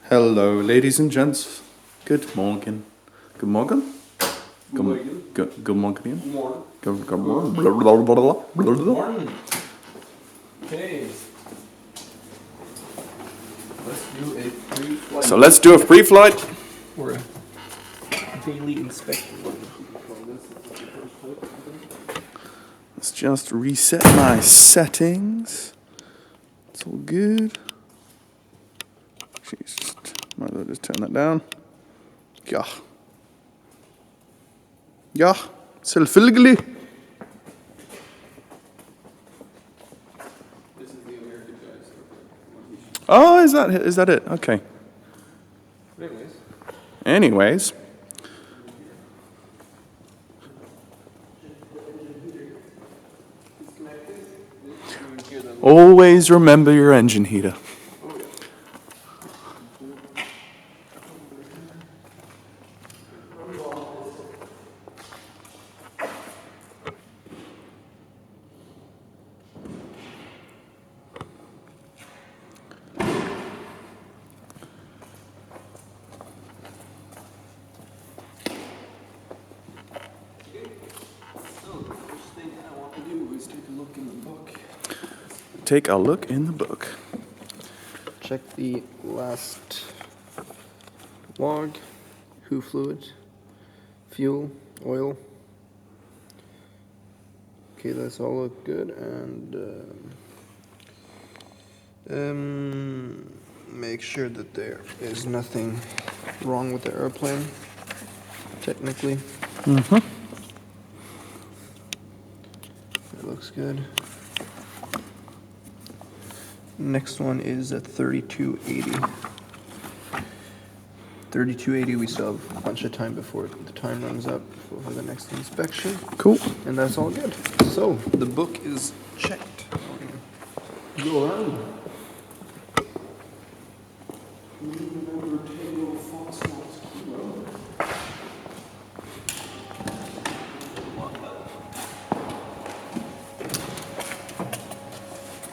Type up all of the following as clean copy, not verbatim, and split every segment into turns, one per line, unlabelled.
Hello, ladies and gents. Good morning. Good morning. Good morning. Good morning. Good morning.
Okay. Let's do a pre-flight.
So let's do a pre-flight.
Or a daily inspection.
Let's just reset my settings. It's all good. Jeez, might as well just turn that down. Yeah. Yeah, selvfølgelig.
This is the American guys.
Oh, is that it? Okay. Anyways. Always remember your engine heater. Take a look in the book.
Check the last log, who fluid, fuel, oil. Okay, that's all look good, and make sure that there is nothing wrong with the airplane, technically.
Mm-hmm.
That looks good. Next one is at 3280. 3280, we still have a bunch of time before the time runs up for the next inspection.
Cool.
And that's all good. So, the book is checked. Go around.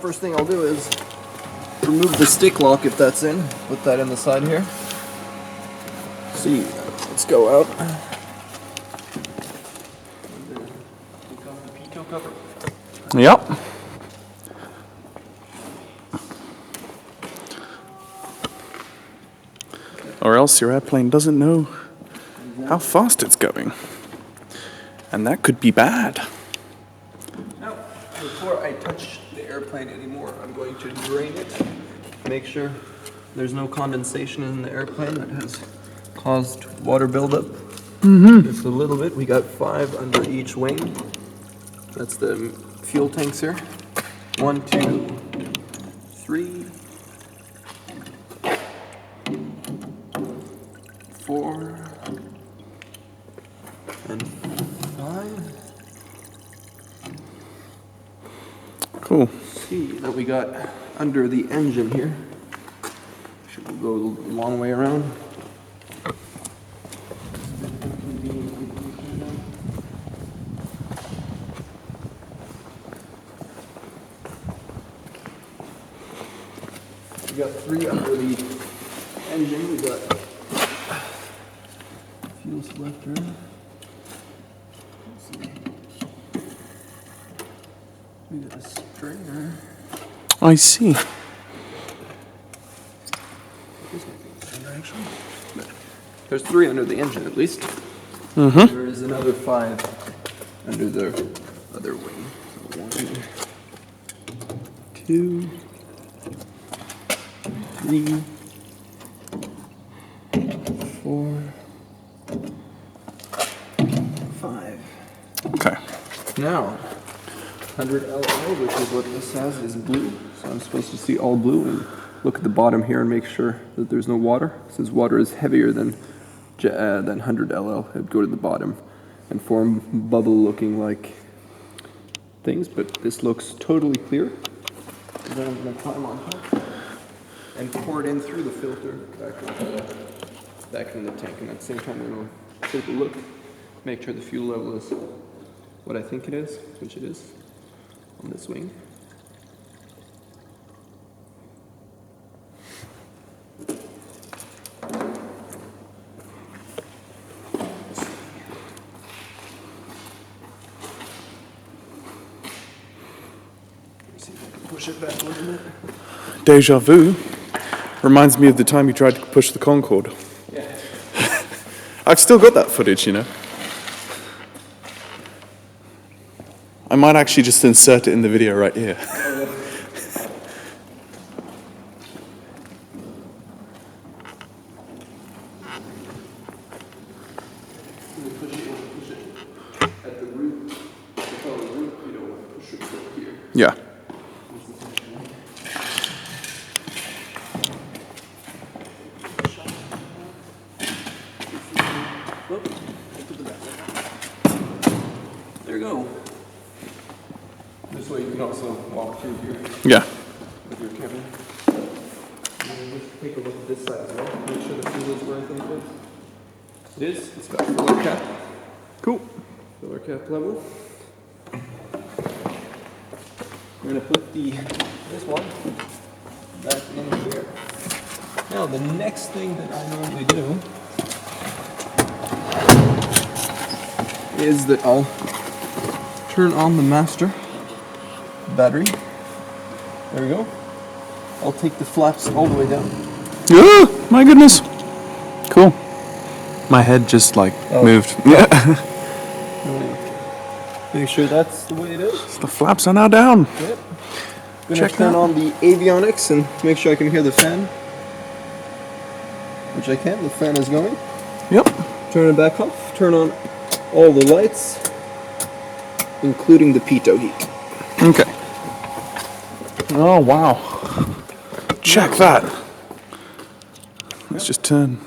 First thing I'll do is remove the stick lock if that's in. Put that in the side here. See, let's go out. Take off the pitot cover.
Yep. Or else your airplane doesn't know how fast it's going. And that could be bad.
Now, before I touch the airplane anymore, I'm going to drain it. Make sure there's no condensation in the airplane that has caused water buildup. Just a little bit. We got 5 under each wing. That's the fuel tanks here. 1, 2, 3, 4, and 5.
Cool.
See that we got under the engine here. Should go a long way around. We got 3 under the engine. We got fuel selector. Let's see. We got a stringer.
I see.
There's 3 under the engine at least.
Mm-hmm.
There is another 5 under the other wing. So 1, 2, 3, 4, 5.
Okay.
Now, 100 LL, which is what this says, is blue. So I'm supposed to see all blue and look at the bottom here and make sure that there's no water. Since water is heavier than 100 LL, it'd go to the bottom and form bubble-looking like things. But this looks totally clear. And then I'm going to climb on top and pour it in through the filter back in the tank. And at the same time, we're going to take a look, make sure the fuel level is what I think it is, which it is on this wing. push it back a little bit.
Deja vu. Reminds me of the time you tried to push the Concorde.
Yeah.
I've still got that footage, you know. I might actually just insert it in the video right here. Yeah.
There you go. This way you can also walk through here
Yeah.
with your camera. And just take a look at this side as well. Make sure the fuel is where I think it is. It is. It's got filler cap.
Cool.
Filler cap level. We're going to put this one back in here. Now the next thing that I normally do is that I'll turn on the master battery. There we go. I'll take the flaps all the way down.
Oh, my goodness. Cool. My head just like moved. Yeah.
Make sure that's the way it is.
The flaps are now down.
Yep. Gonna
Check
turn
that.
on the avionics and make sure I can hear the fan. Which I can. The fan is going.
Yep.
Turn it back off. Turn on all the lights, including the pitot heat.
Okay. Oh, wow. Check that. Let's just turn.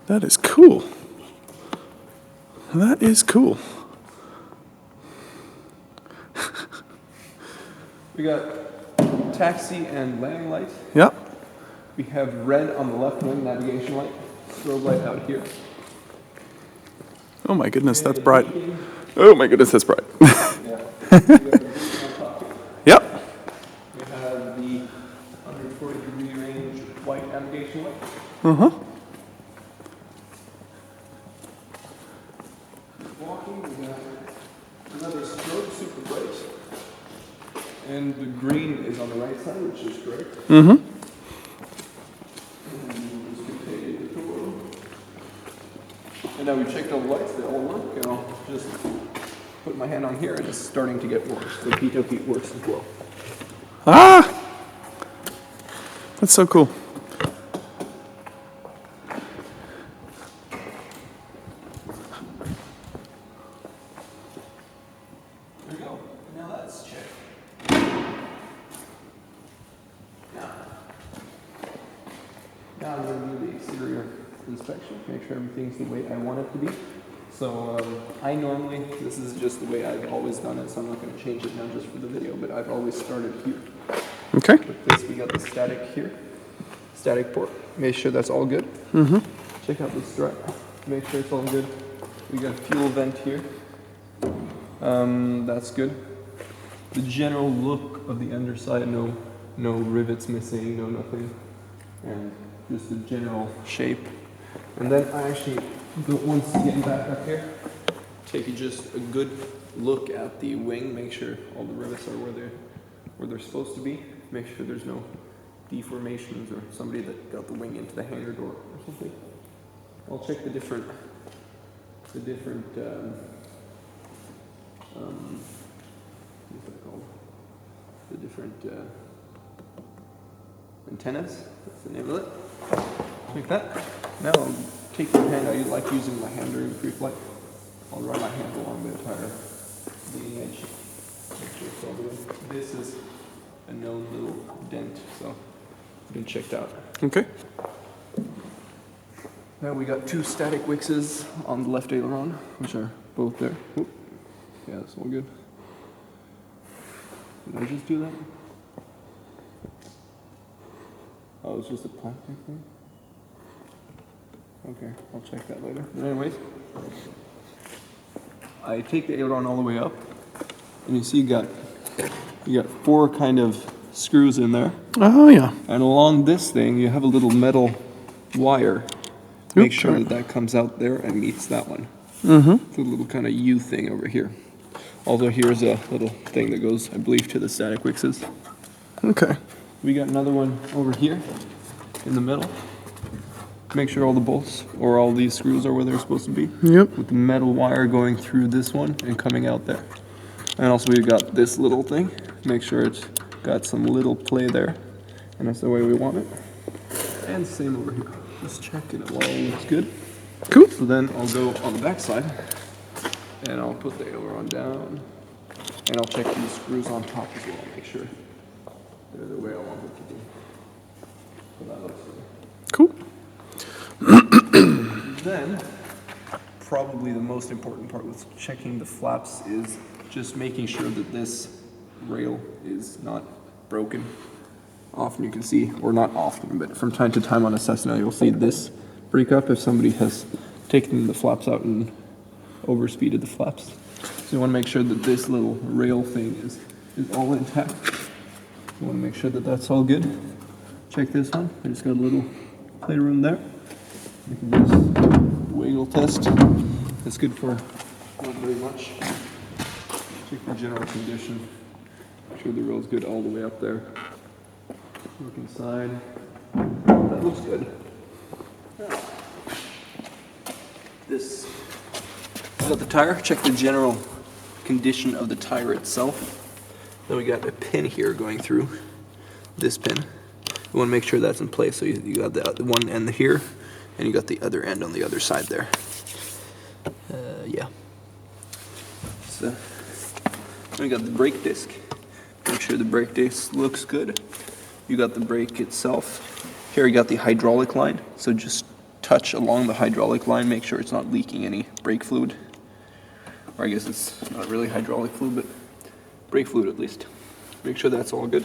That is cool. That is cool.
We got taxi and landing light.
Yep.
We have red on the left wing, navigation light. Strobe light out here.
Oh my goodness, that's bright. Oh my goodness, that's bright. Yep.
We have the 140-degree range white navigation light.
Uh-huh.
Walking, we got another strobe, super bright. And the green is on the right side, which is great.
Mm-hmm.
And now we checked all the lights, they all work, and I'll just put my hand on here and it's starting to get worse. The pitot heat works as well.
Ah! That's so cool.
There we go. Now let's check. Now I'm going to do the exterior inspection, make sure everything's the way I want it to be. So I normally, this is just the way I've always done it, so I'm not going to change it now just for the video, but I've always started here.
Okay.
With this, we got the static here, static port. Make sure that's all good.
Mm-hmm.
Check out the strut, make sure it's all good. We got fuel vent here. That's good. The general look of the underside, no rivets missing, no nothing. And just the general shape. And then I actually, once getting back up here, take just a good look at the wing, make sure all the rivets are where they're supposed to be. Make sure there's no deformations or somebody that got the wing into the hangar door or something. I'll check the different what's that called? The different antennas. That's the name of it. Like that. Now I'll take my hand. I like using my hand during Preflight. I'll run my hand along the entire leading edge. Make sure it's all the way. This is a known little dent, so it's been checked out.
Okay.
Now we got two static wixes on the left aileron, which are both there. Oop. Yeah, that's all good. Did I just do that? Oh, it's just a plastic thing? Okay, I'll check that later. But anyways, I take the aileron all the way up, and you see you got four kind of screws in there.
Oh yeah.
And along this thing, you have a little metal wire. Make
Oops,
sure
sorry.
that comes out there and meets that one.
Mm-hmm.
It's a little kind of U thing over here. Also, here's a little thing that goes, I believe, to the static wixes.
Okay.
We got another one over here in the middle. Make sure all the bolts or all these screws are where they're supposed to be.
Yep.
With the metal wire going through this one and coming out there. And also we've got this little thing. Make sure it's got some little play there. And that's the way we want it. And same over here. Just check it all looks good.
Cool.
So then I'll go on the back side and I'll put the aileron down. And I'll check these screws on top as well. Make sure they're the way I want them to be. So that looks good.
Cool.
Then, probably the most important part with checking the flaps is just making sure that this rail is not broken. Often you can see, or not often, but from time to time on a Cessna, you'll see this break up if somebody has taken the flaps out and overspeeded the flaps. So you want to make sure that this little rail thing is all intact. You want to make sure that that's all good. Check this one. I just got a little playroom there. You can just wiggle test. It's good for not very much. Check the general condition. Make sure the rail's good all the way up there. Look inside. That looks good. This. We got the tire. Check the general condition of the tire itself. Then we got a pin here going through. This pin. You want to make sure that's in place. So you got the one end here, and you got the other end on the other side there. Yeah. So we got the brake disc. Make sure the brake disc looks good. You got the brake itself. Here you got the hydraulic line. So just touch along the hydraulic line. Make sure it's not leaking any brake fluid. Or I guess it's not really hydraulic fluid, but brake fluid at least. Make sure that's all good.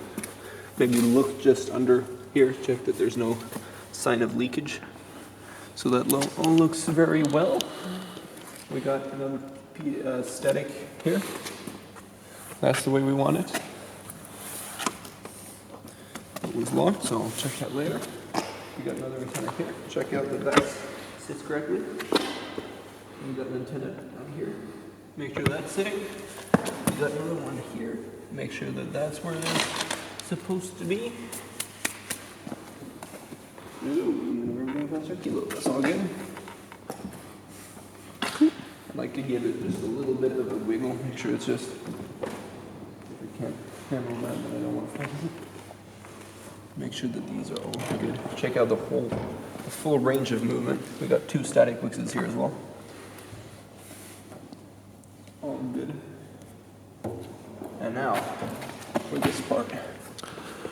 Maybe look just under here, check that there's no sign of leakage. So that all looks very well. We got another static here. That's the way we want it. It was locked, so I'll check that later. We got another antenna here. Check out that that sits correctly. We got an antenna down here. Make sure that's sitting. We got another one here. Make sure that that's where it's supposed to be. That's all good. I'd like to give it just a little bit of a wiggle. Make sure it's just, if we can't handle that, then I don't want to fight it. Make sure that these are all good. Check out the full range of movement. We got 2 static wixes here as well. All good. And now, for this part.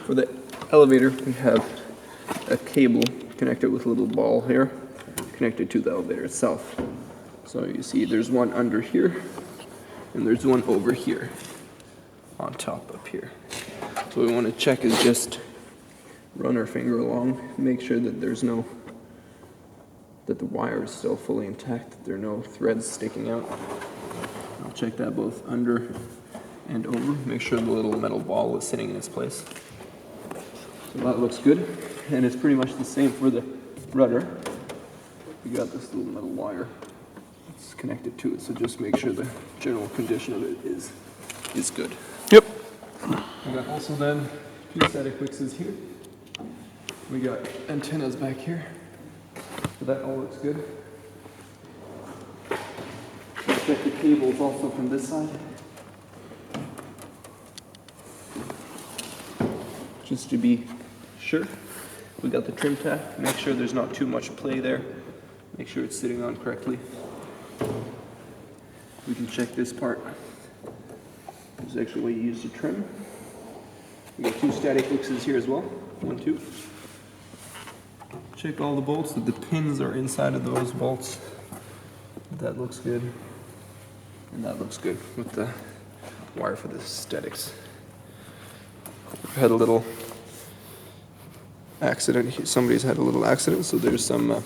For the elevator, we have a cable connected with a little ball here, connected to the elevator itself. So you see there's one under here, and there's one over here, on top up here. So what we want to check is just run our finger along, make sure that there's no, that the wire is still fully intact, that there are no threads sticking out. I'll check that both under and over, make sure the little metal ball is sitting in its place. So that looks good, and it's pretty much the same for the rudder. We got this little metal wire that's connected to it, so just make sure the general condition of it is good.
Yep.
We got also then 2 static wixes here. We got antennas back here, so that all looks good. Check the cables also from this side. Just to be sure. We got the trim tab. Make sure there's not too much play there. Make sure it's sitting on correctly. We can check this part. This is actually what you use to trim. We got 2 static wixes here as well. 1, 2. Check all the bolts, that the pins are inside of those bolts. That looks good. And that looks good with the wire for the statics. We've had a little accident here. Somebody's had a little accident, so there's some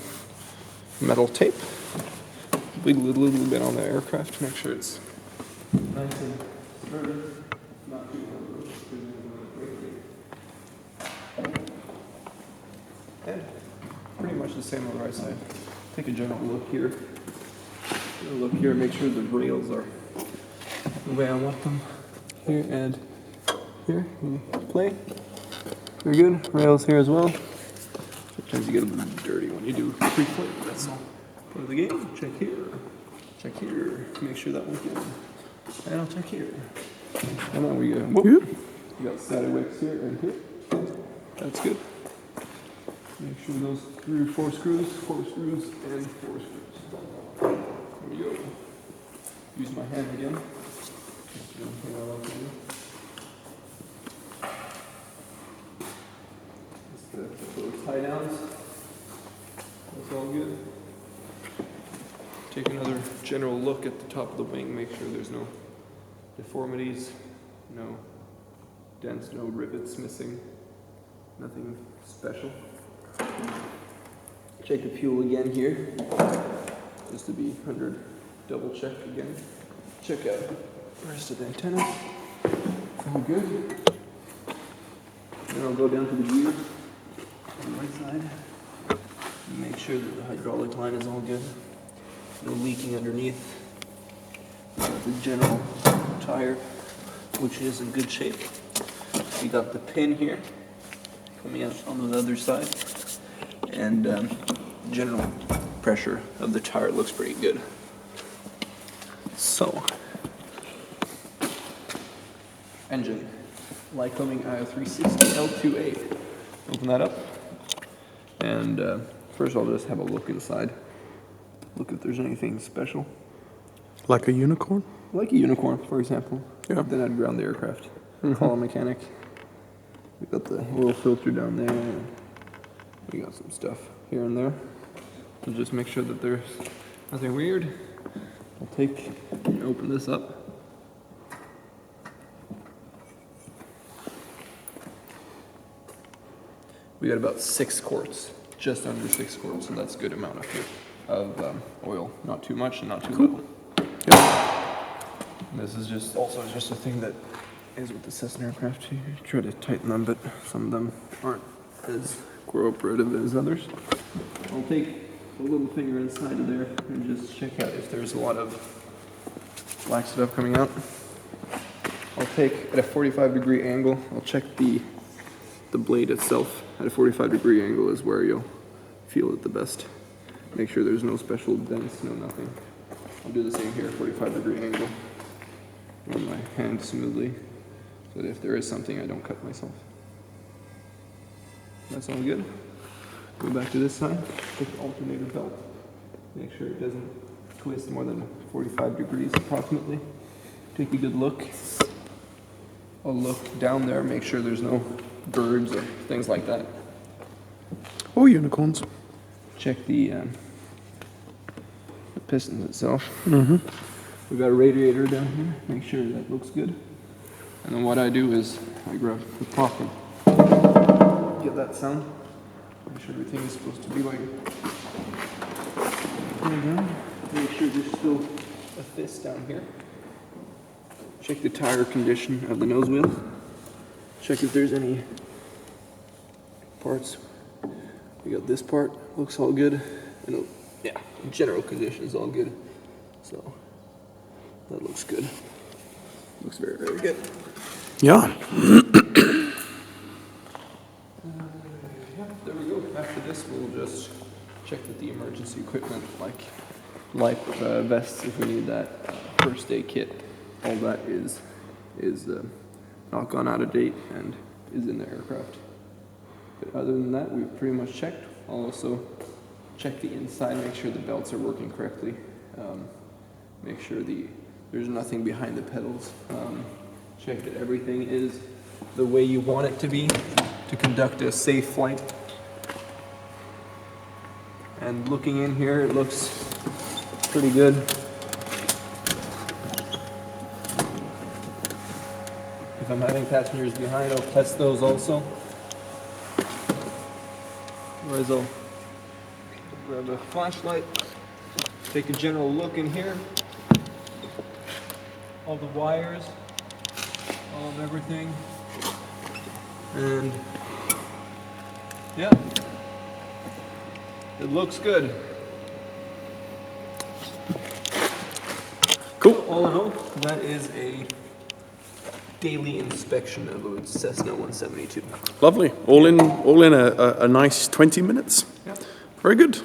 metal tape. Wiggle it a little bit on the aircraft to make sure it's nice and sturdy. Not too and pretty much the same on the right side. Take a general look here. Look here, make sure the rails are the way I want them. Here and here. Play. Very good. Rails here as well. Sometimes you get a little dirty when you do pre-flight. That's all part of the game. Check here. Check here. Make sure that one's good. And I'll check here. And then we go. Whoop. We got static wicks here and here. That's good. Make sure those 3 or 4 screws, 4 screws, and 4 screws. There we go. Use my hand again. Just the little tie downs. That's all good. Take another general look at the top of the wing. Make sure there's no deformities, no dents, no rivets missing. Nothing special. Check the fuel again here, just to be 100 double check again. Check out the rest of the antennas. All good. Then I'll go down to the gear on the right side. Make sure that the hydraulic line is all good. No leaking underneath. The general tire, which is in good shape. We got the pin here coming out on the other side, and general pressure of the tire looks pretty good. So, engine, Lycoming IO360 L2A. Open that up, and first I'll just have a look inside. Look if there's anything special.
Like a unicorn?
Like a unicorn, for example.
Yeah.
Then I'd ground the aircraft. Call a mechanic. We got the oil filter down there. We got some stuff here and there. So just make sure that there's nothing weird. I'll take and open this up. We got about 6 quarts, just under 6 quarts, so that's a good amount of oil. Not too much and not too little. Yep. This is just a thing that is with the Cessna aircraft. You try to tighten them, but some of them aren't as cooperative as others. I'll take a little finger inside of there and just check out if there's a lot of black stuff coming out. I'll take at a 45-degree angle. I'll check the blade itself at a 45-degree angle is where you'll feel it the best. Make sure there's no special dents, no nothing. I'll do the same here, 45-degree angle. Run my hand smoothly so that if there is something, I don't cut myself. That's all good. Go back to this side, take the alternator belt. Make sure it doesn't twist more than 45 degrees approximately. Take a good look. I'll look down there, make sure there's no birds or things like that.
Or unicorns.
Check the piston itself. We've got a radiator down here, make sure that looks good. And then what I do is I grab the prop and get that sound. Make sure everything is supposed to be like. Make sure there's still a fist down here. Check the tire condition of the nose wheel. Check if there's any parts. We got this part, looks all good. And yeah, general condition is all good. So that looks good. Looks very, very good.
Yeah.
There we go. After this, we'll just check that the emergency equipment, like life vests, if we need that, first aid kit, all that is not gone out of date and is in the aircraft. But other than that, we've pretty much checked. I'll also check the inside, make sure the belts are working correctly. Make sure there's nothing behind the pedals. Check that everything is the way you want it to be to conduct a safe flight. And looking in here, it looks pretty good. If I'm having passengers behind, I'll test those also. Otherwise, I'll grab a flashlight, take a general look in here. All the wires, all of everything. And yeah, it looks good.
Cool.
All in all, that is a daily inspection of a Cessna 172.
Lovely. All in a nice 20 minutes.
Yep.
Very good.